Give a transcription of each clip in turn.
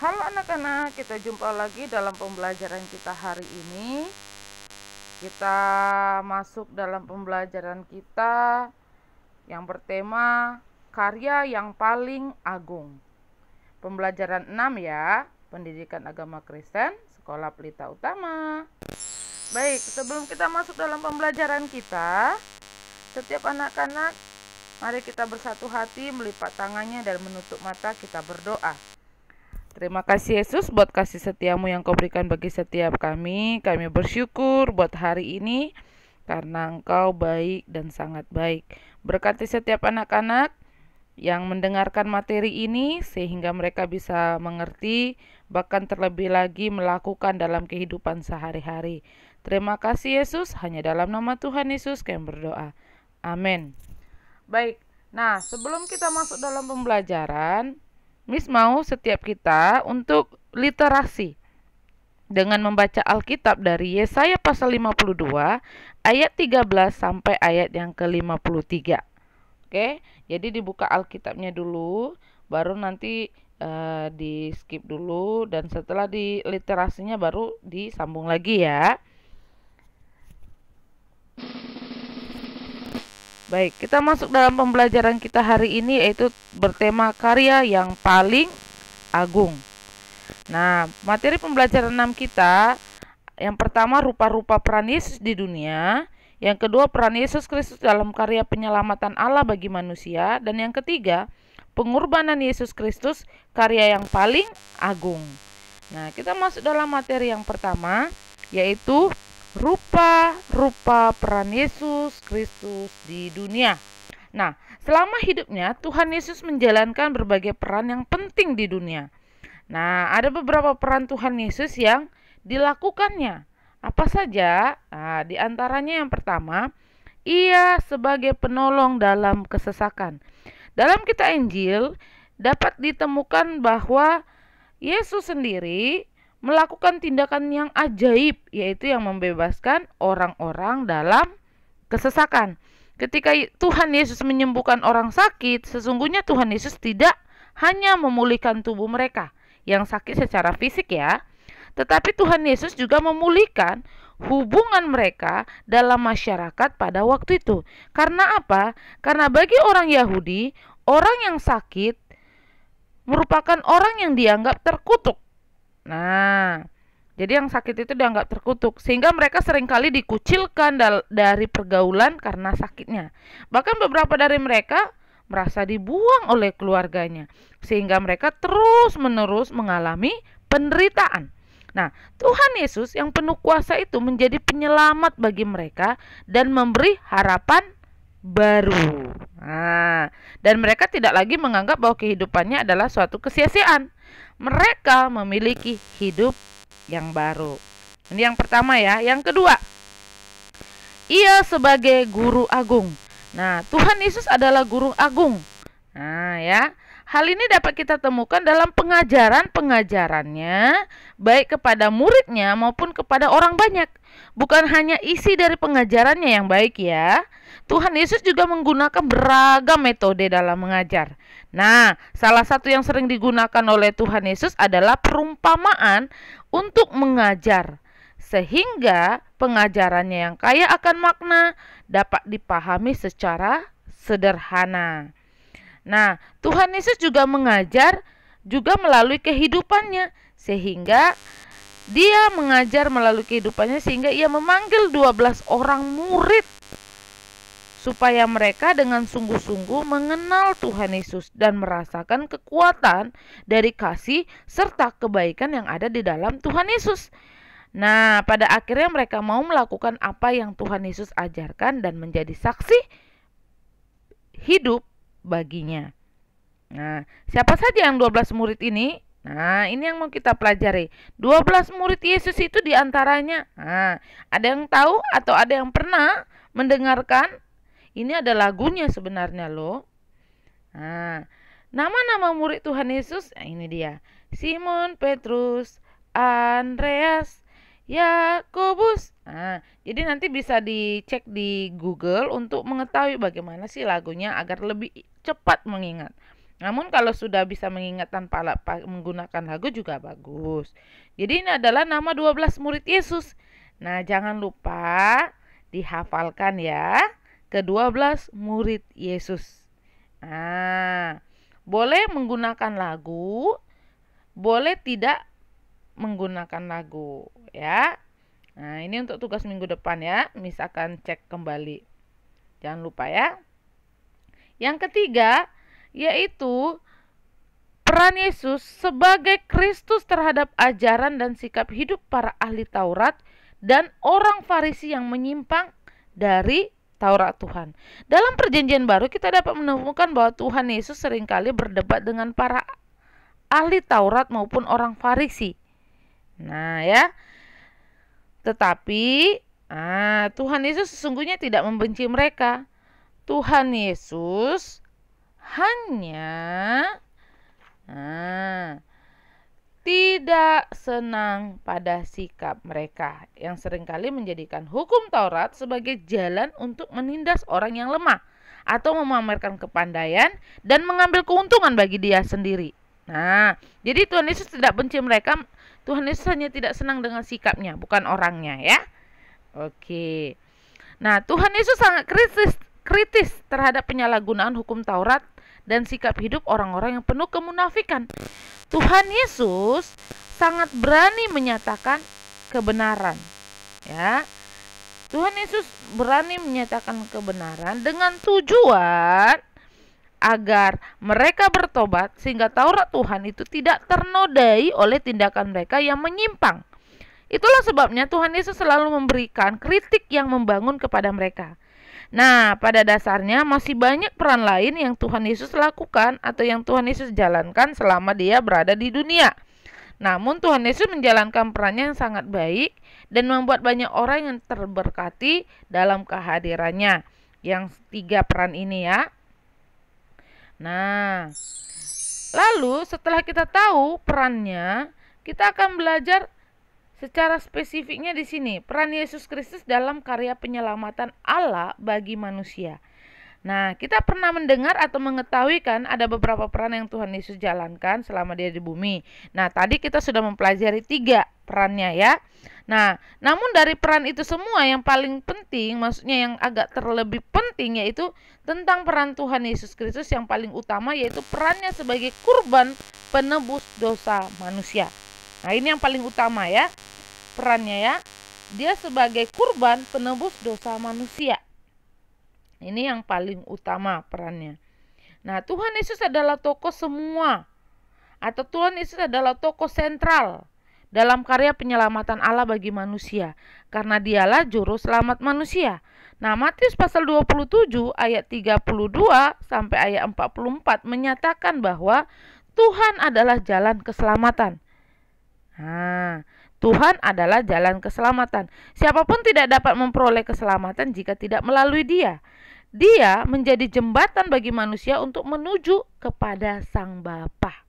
Halo anak-anak, kita jumpa lagi dalam pembelajaran kita hari ini. Kita masuk dalam pembelajaran kita yang bertema karya yang paling agung. Pembelajaran 6 ya, Pendidikan Agama Kristen, Sekolah Pelita Utama. Baik, sebelum kita masuk dalam pembelajaran kita, setiap anak-anak, mari kita bersatu hati, melipat tangannya dan menutup mata, kita berdoa. Terima kasih Yesus buat kasih setiamu yang kau berikan bagi setiap kami. Kami bersyukur buat hari ini karena engkau baik dan sangat baik. Berkati setiap anak-anak yang mendengarkan materi ini sehingga mereka bisa mengerti, bahkan terlebih lagi melakukan dalam kehidupan sehari-hari. Terima kasih Yesus, hanya dalam nama Tuhan Yesus kami berdoa. Amin. Baik, nah sebelum kita masuk dalam pembelajaran, Miss mau setiap kita untuk literasi dengan membaca Alkitab dari Yesaya pasal 52 ayat 13 sampai ayat yang ke-53. Oke, jadi dibuka Alkitabnya dulu, baru nanti di skip dulu, dan setelah di literasinya baru disambung lagi ya. Baik, kita masuk dalam pembelajaran kita hari ini, yaitu bertema karya yang paling agung. Nah, materi pembelajaran 6 kita, yang pertama rupa-rupa peran Yesus di dunia, yang kedua peran Yesus Kristus dalam karya penyelamatan Allah bagi manusia, dan yang ketiga pengorbanan Yesus Kristus, karya yang paling agung. Nah, kita masuk dalam materi yang pertama, yaitu rupa-rupa peran Yesus Kristus di dunia. Nah, selama hidupnya Tuhan Yesus menjalankan berbagai peran yang penting di dunia. Nah, ada beberapa peran Tuhan Yesus yang dilakukannya. Apa saja? Nah, di antaranya yang pertama, Ia sebagai penolong dalam kesesakan. Dalam kitab Injil dapat ditemukan bahwa Yesus sendiri melakukan tindakan yang ajaib, yaitu yang membebaskan orang-orang dalam kesesakan. Ketika Tuhan Yesus menyembuhkan orang sakit, sesungguhnya Tuhan Yesus tidak hanya memulihkan tubuh mereka yang sakit secara fisik ya, tetapi Tuhan Yesus juga memulihkan hubungan mereka dalam masyarakat pada waktu itu. Karena apa? Karena bagi orang Yahudi, orang yang sakit merupakan orang yang dianggap terkutuk. Nah, jadi yang sakit itu dianggap terkutuk, sehingga mereka seringkali dikucilkan dari pergaulan karena sakitnya. Bahkan beberapa dari mereka merasa dibuang oleh keluarganya, sehingga mereka terus-menerus mengalami penderitaan. Nah, Tuhan Yesus yang penuh kuasa itu menjadi penyelamat bagi mereka dan memberi harapan baru. Nah, dan mereka tidak lagi menganggap bahwa kehidupannya adalah suatu kesia-siaan. Mereka memiliki hidup yang baru. Ini yang pertama ya. Yang kedua, Ia sebagai guru agung. Nah, Tuhan Yesus adalah guru agung. Nah ya, hal ini dapat kita temukan dalam pengajaran-pengajarannya, baik kepada muridnya maupun kepada orang banyak. Bukan hanya isi dari pengajarannya yang baik ya, Tuhan Yesus juga menggunakan beragam metode dalam mengajar. Nah, salah satu yang sering digunakan oleh Tuhan Yesus adalah perumpamaan untuk mengajar, sehingga pengajarannya yang kaya akan makna dapat dipahami secara sederhana. Nah, Tuhan Yesus juga mengajar juga melalui kehidupannya, sehingga Dia mengajar melalui kehidupannya sehingga Ia memanggil 12 orang murid supaya mereka dengan sungguh-sungguh mengenal Tuhan Yesus dan merasakan kekuatan dari kasih serta kebaikan yang ada di dalam Tuhan Yesus. Nah, pada akhirnya mereka mau melakukan apa yang Tuhan Yesus ajarkan dan menjadi saksi hidup baginya. Nah, siapa saja yang 12 murid ini? Nah, ini yang mau kita pelajari. 12 murid Yesus itu diantaranya. Nah, ada yang tahu atau ada yang pernah mendengarkan? Ini ada lagunya sebenarnya loh. Nah, nama-nama murid Tuhan Yesus, nah ini dia. Simon, Petrus, Andreas, Yakobus. Nah, jadi nanti bisa dicek di Google untuk mengetahui bagaimana sih lagunya agar lebih cepat mengingat. Namun kalau sudah bisa mengingat tanpa menggunakan lagu juga bagus. Jadi ini adalah nama 12 murid Yesus. Nah, jangan lupa dihafalkan ya, ke-12 murid Yesus. Nah, boleh menggunakan lagu, boleh tidak menggunakan lagu ya. Nah, ini untuk tugas minggu depan ya. Misalkan cek kembali. Jangan lupa ya. Yang ketiga, yaitu peran Yesus sebagai Kristus terhadap ajaran dan sikap hidup para ahli Taurat dan orang Farisi yang menyimpang dari Taurat Tuhan. Dalam Perjanjian Baru kita dapat menemukan bahwa Tuhan Yesus seringkali berdebat dengan para ahli Taurat maupun orang Farisi. Nah ya, tetapi Tuhan Yesus sesungguhnya tidak membenci mereka. Tuhan Yesus hanya tidak senang pada sikap mereka yang seringkali menjadikan hukum Taurat sebagai jalan untuk menindas orang yang lemah atau memamerkan kepandaian dan mengambil keuntungan bagi dia sendiri. Nah, jadi Tuhan Yesus tidak benci mereka. Tuhan Yesus hanya tidak senang dengan sikapnya, bukan orangnya ya. Oke. Nah, Tuhan Yesus sangat kritis terhadap penyalahgunaan hukum Taurat dan sikap hidup orang-orang yang penuh kemunafikan. Tuhan Yesus sangat berani menyatakan kebenaran. Ya. Tuhan Yesus berani menyatakan kebenaran dengan tujuan agar mereka bertobat sehingga Taurat Tuhan itu tidak ternodai oleh tindakan mereka yang menyimpang. Itulah sebabnya Tuhan Yesus selalu memberikan kritik yang membangun kepada mereka. Nah, pada dasarnya masih banyak peran lain yang Tuhan Yesus lakukan atau yang Tuhan Yesus jalankan selama dia berada di dunia. Namun Tuhan Yesus menjalankan perannya yang sangat baik dan membuat banyak orang yang terberkati dalam kehadirannya. Yang 3 peran ini ya. Nah, lalu setelah kita tahu perannya, kita akan belajar secara spesifiknya di sini, peran Yesus Kristus dalam karya penyelamatan Allah bagi manusia. Nah, kita pernah mendengar atau mengetahui kan ada beberapa peran yang Tuhan Yesus jalankan selama dia di bumi. Nah, tadi kita sudah mempelajari 3 perannya ya. Nah, namun dari peran itu semua yang paling penting, maksudnya yang agak terlebih penting, yaitu tentang peran Tuhan Yesus Kristus yang paling utama, yaitu perannya sebagai kurban penebus dosa manusia. Nah, ini yang paling utama ya, perannya ya. Dia sebagai kurban penebus dosa manusia. Ini yang paling utama perannya. Nah, Tuhan Yesus adalah tokoh semua, atau Tuhan Yesus adalah tokoh sentral dalam karya penyelamatan Allah bagi manusia, karena dialah juru selamat manusia. Nah, Matius pasal 27 ayat 32 sampai ayat 44 menyatakan bahwa Tuhan adalah jalan keselamatan. Tuhan adalah jalan keselamatan. Siapapun tidak dapat memperoleh keselamatan jika tidak melalui Dia. Dia menjadi jembatan bagi manusia untuk menuju kepada Sang Bapa.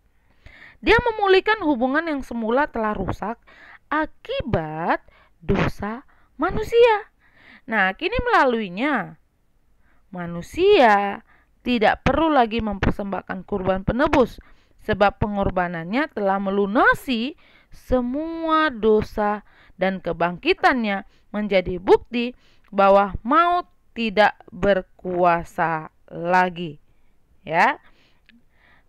Dia memulihkan hubungan yang semula telah rusak akibat dosa manusia. Nah, kini melaluinya manusia tidak perlu lagi mempersembahkan kurban penebus, sebab pengorbanannya telah melunasi semua dosa dan kebangkitannya menjadi bukti bahwa maut tidak berkuasa lagi. Ya.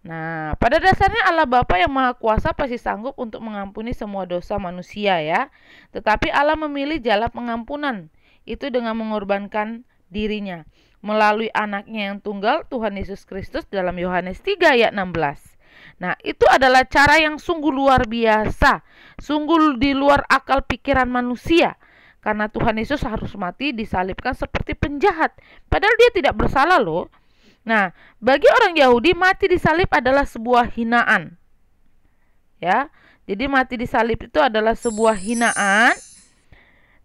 Nah, pada dasarnya Allah Bapa yang Maha Kuasa pasti sanggup untuk mengampuni semua dosa manusia ya. Tetapi Allah memilih jalan pengampunan itu dengan mengorbankan dirinya melalui anaknya yang tunggal, Tuhan Yesus Kristus, dalam Yohanes 3 ayat 16. Nah, itu adalah cara yang sungguh luar biasa, sungguh di luar akal pikiran manusia. Karena Tuhan Yesus harus mati disalibkan seperti penjahat, padahal dia tidak bersalah loh. Nah, bagi orang Yahudi mati disalib adalah sebuah hinaan. Ya, jadi mati disalib itu adalah sebuah hinaan.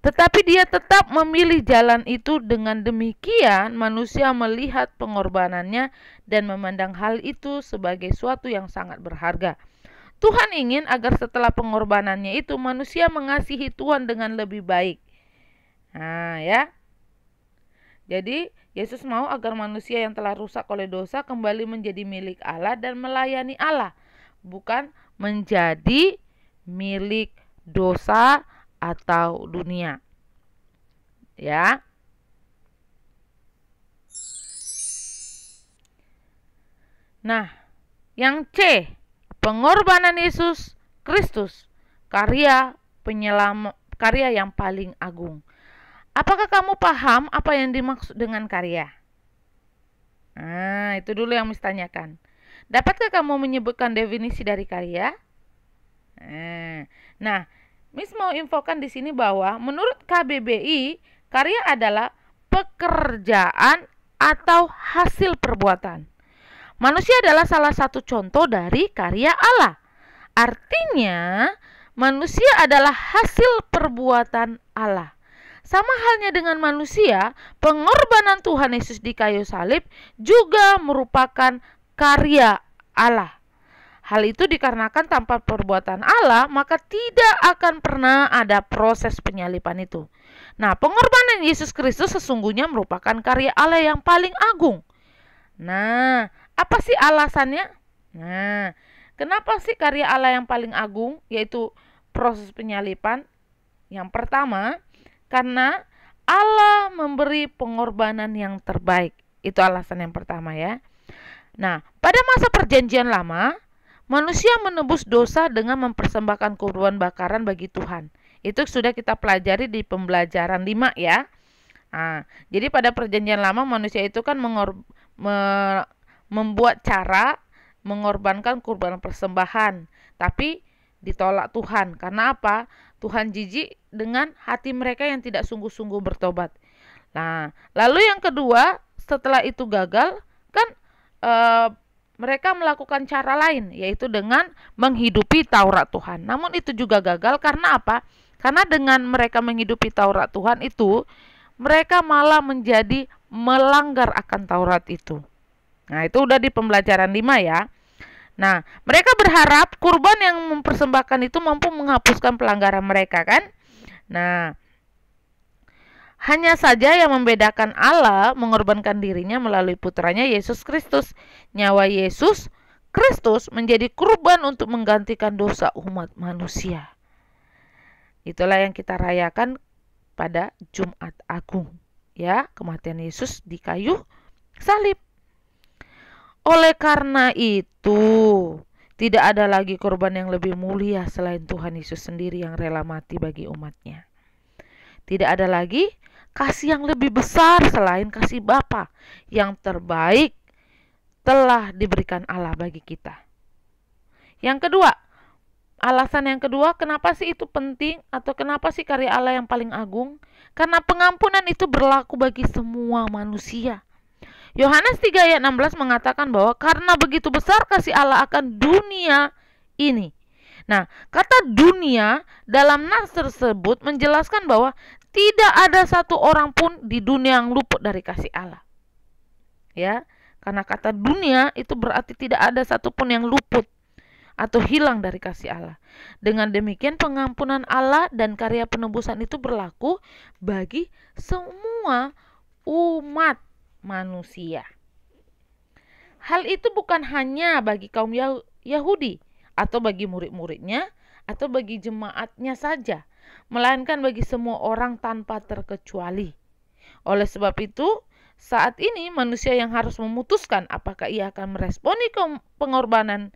Tetapi dia tetap memilih jalan itu. Dengan demikian manusia melihat pengorbanannya dan memandang hal itu sebagai suatu yang sangat berharga. Tuhan ingin agar setelah pengorbanannya itu manusia mengasihi Tuhan dengan lebih baik. Nah ya. Jadi Yesus mau agar manusia yang telah rusak oleh dosa kembali menjadi milik Allah dan melayani Allah, bukan menjadi milik dosa atau dunia. Ya. Nah, yang C, pengorbanan Yesus Kristus, karya yang paling agung. Apakah kamu paham apa yang dimaksud dengan karya? Nah, itu dulu yang mesti tanyakan. Dapatkah kamu menyebutkan definisi dari karya? Nah, Miss mau infokan di sini bahwa menurut KBBI, karya adalah pekerjaan atau hasil perbuatan. Manusia adalah salah satu contoh dari karya Allah. Artinya, manusia adalah hasil perbuatan Allah. Sama halnya dengan manusia, pengorbanan Tuhan Yesus di kayu salib juga merupakan karya Allah. Hal itu dikarenakan tanpa perbuatan Allah, maka tidak akan pernah ada proses penyaliban itu. Nah, pengorbanan Yesus Kristus sesungguhnya merupakan karya Allah yang paling agung. Nah, apa sih alasannya? Nah, kenapa sih karya Allah yang paling agung, yaitu proses penyaliban? Yang pertama, karena Allah memberi pengorbanan yang terbaik. Itu alasan yang pertama ya. Nah, pada masa perjanjian lama, manusia menebus dosa dengan mempersembahkan kurban bakaran bagi Tuhan. Itu sudah kita pelajari di pembelajaran 5 ya. Nah, jadi pada perjanjian lama manusia itu kan membuat cara mengorbankan kurban persembahan, tapi ditolak Tuhan. Karena apa? Tuhan jijik dengan hati mereka yang tidak sungguh-sungguh bertobat. Nah, lalu yang kedua, setelah itu gagal, kan mereka melakukan cara lain, yaitu dengan menghidupi Taurat Tuhan. Namun itu juga gagal karena apa? Karena dengan mereka menghidupi Taurat Tuhan itu, mereka malah menjadi melanggar akan Taurat itu. Nah, itu udah di pembelajaran 5 ya. Nah, mereka berharap kurban yang mempersembahkan itu mampu menghapuskan pelanggaran mereka kan? Nah, hanya saja yang membedakan Allah mengorbankan dirinya melalui putranya Yesus Kristus. Nyawa Yesus Kristus menjadi kurban untuk menggantikan dosa umat manusia. Itulah yang kita rayakan pada Jumat Agung. Ya, kematian Yesus di kayu salib. Oleh karena itu, tidak ada lagi korban yang lebih mulia selain Tuhan Yesus sendiri yang rela mati bagi umatnya. Tidak ada lagi kasih yang lebih besar selain kasih Bapa yang terbaik telah diberikan Allah bagi kita. Yang kedua, alasan yang kedua, kenapa sih itu penting atau kenapa sih karya Allah yang paling agung? Karena pengampunan itu berlaku bagi semua manusia. Yohanes 3 ayat 16 mengatakan bahwa karena begitu besar kasih Allah akan dunia ini. Nah, kata dunia dalam nas tersebut menjelaskan bahwa tidak ada satu orang pun di dunia yang luput dari kasih Allah. Ya, karena kata dunia itu berarti tidak ada satupun yang luput atau hilang dari kasih Allah. Dengan demikian pengampunan Allah dan karya penebusan itu berlaku bagi semua umat manusia. Hal itu bukan hanya bagi kaum Yahudi atau bagi murid-muridnya atau bagi jemaatnya saja, melainkan bagi semua orang tanpa terkecuali. Oleh sebab itu, saat ini manusia yang harus memutuskan apakah ia akan meresponi pengorbanan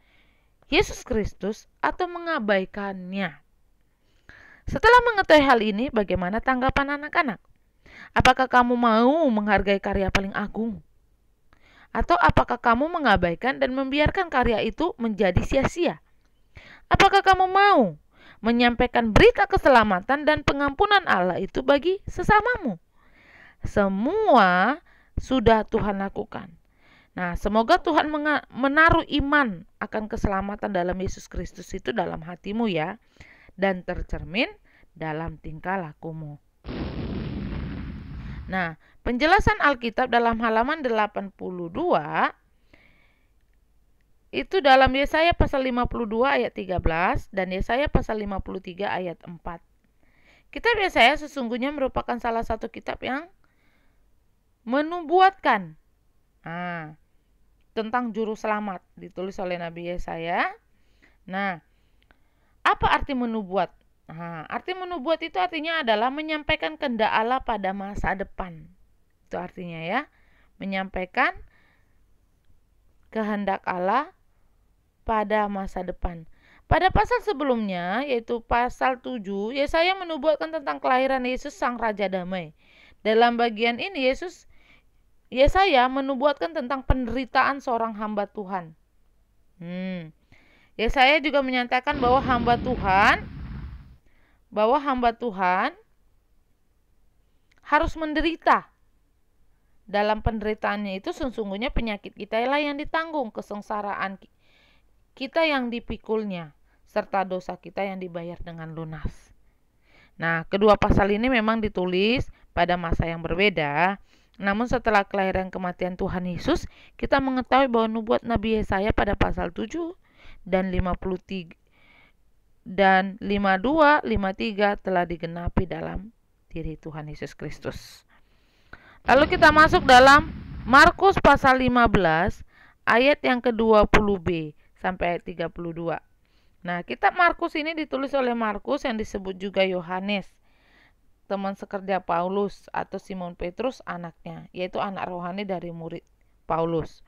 Yesus Kristus atau mengabaikannya. Setelah mengetahui hal ini, bagaimana tanggapan anak-anak? Apakah kamu mau menghargai karya paling agung? Atau apakah kamu mengabaikan dan membiarkan karya itu menjadi sia-sia? Apakah kamu mau menyampaikan berita keselamatan dan pengampunan Allah itu bagi sesamamu? Semua sudah Tuhan lakukan. Nah, semoga Tuhan menaruh iman akan keselamatan dalam Yesus Kristus itu dalam hatimu ya, dan tercermin dalam tingkah lakumu. Nah, penjelasan Alkitab dalam halaman 82 itu dalam Yesaya pasal 52 ayat 13 dan Yesaya pasal 53 ayat 4. Kitab Yesaya sesungguhnya merupakan salah satu kitab yang menubuatkan. Nah, tentang juru selamat ditulis oleh Nabi Yesaya. Nah, apa arti menubuat? Nah, arti menubuat itu artinya adalah menyampaikan kehendak Allah pada masa depan. Itu artinya ya, menyampaikan kehendak Allah pada masa depan. Pada pasal sebelumnya, yaitu pasal 7, Yesaya menubuatkan tentang kelahiran Yesus Sang Raja Damai. Dalam bagian ini, Yesaya menubuatkan tentang penderitaan seorang hamba Tuhan. Yesaya juga menyatakan bahwa hamba Tuhan harus menderita. Dalam penderitaannya itu sesungguhnya penyakit kita lah yang ditanggung, kesengsaraan kita yang dipikulnya, serta dosa kita yang dibayar dengan lunas. Nah, kedua pasal ini memang ditulis pada masa yang berbeda. Namun setelah kelahiran kematian Tuhan Yesus, kita mengetahui bahwa nubuat Nabi Yesaya pada pasal 7 dan 53 dan 52, 53 telah digenapi dalam diri Tuhan Yesus Kristus. Lalu kita masuk dalam Markus pasal 15 ayat yang ke-20b sampai ayat 32. Nah, kitab Markus ini ditulis oleh Markus yang disebut juga Yohanes, teman sekerja Paulus atau Simon Petrus anaknya, yaitu anak rohani dari murid Paulus.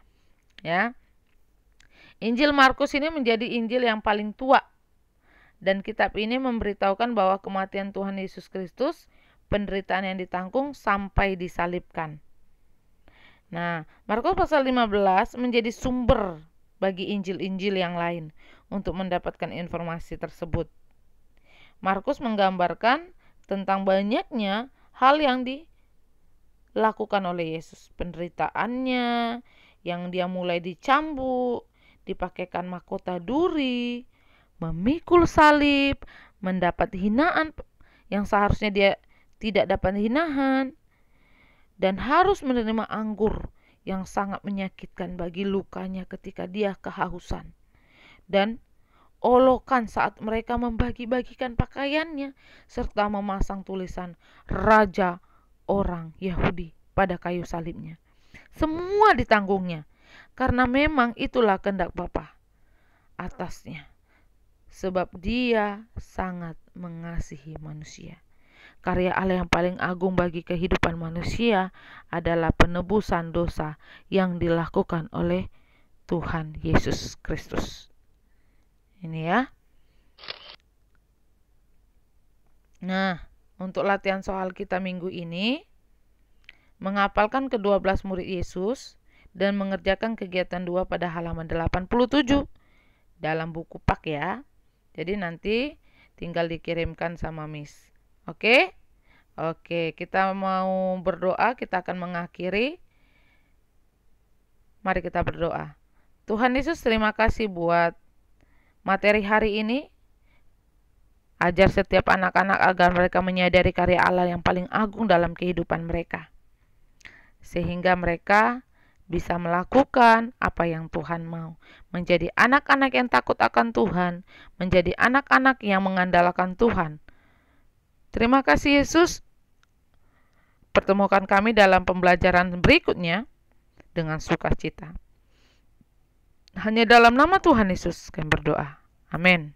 Ya. Injil Markus ini menjadi Injil yang paling tua, dan kitab ini memberitahukan bahwa kematian Tuhan Yesus Kristus, penderitaan yang ditanggung sampai disalibkan. Nah, Markus pasal 15 menjadi sumber bagi Injil-Injil yang lain untuk mendapatkan informasi tersebut. Markus menggambarkan tentang banyaknya hal yang dilakukan oleh Yesus. Penderitaannya, yang dia mulai dicambuk, dipakaikan mahkota duri, memikul salib, mendapat hinaan yang seharusnya dia tidak dapat hinaan, dan harus menerima anggur yang sangat menyakitkan bagi lukanya ketika dia kehausan, dan olokan saat mereka membagi-bagikan pakaiannya, serta memasang tulisan Raja orang Yahudi pada kayu salibnya. Semua ditanggungnya, karena memang itulah kehendak Bapa atasnya, sebab dia sangat mengasihi manusia. Karya Allah yang paling agung bagi kehidupan manusia adalah penebusan dosa yang dilakukan oleh Tuhan Yesus Kristus. Ini ya. Nah, untuk latihan soal kita minggu ini, menghafalkan ke-12 murid Yesus dan mengerjakan kegiatan 2 pada halaman 87 dalam buku Pak ya. Jadi nanti tinggal dikirimkan sama Miss. Oke? Oke, kita mau berdoa, kita akan mengakhiri. Mari kita berdoa. Tuhan Yesus, terima kasih buat materi hari ini. Ajar setiap anak-anak agar mereka menyadari karya Allah yang paling agung dalam kehidupan mereka, sehingga mereka bisa melakukan apa yang Tuhan mau. Menjadi anak-anak yang takut akan Tuhan, menjadi anak-anak yang mengandalkan Tuhan. Terima kasih Yesus. Pertemukan kami dalam pembelajaran berikutnya dengan sukacita. Hanya dalam nama Tuhan Yesus kami berdoa. Amin.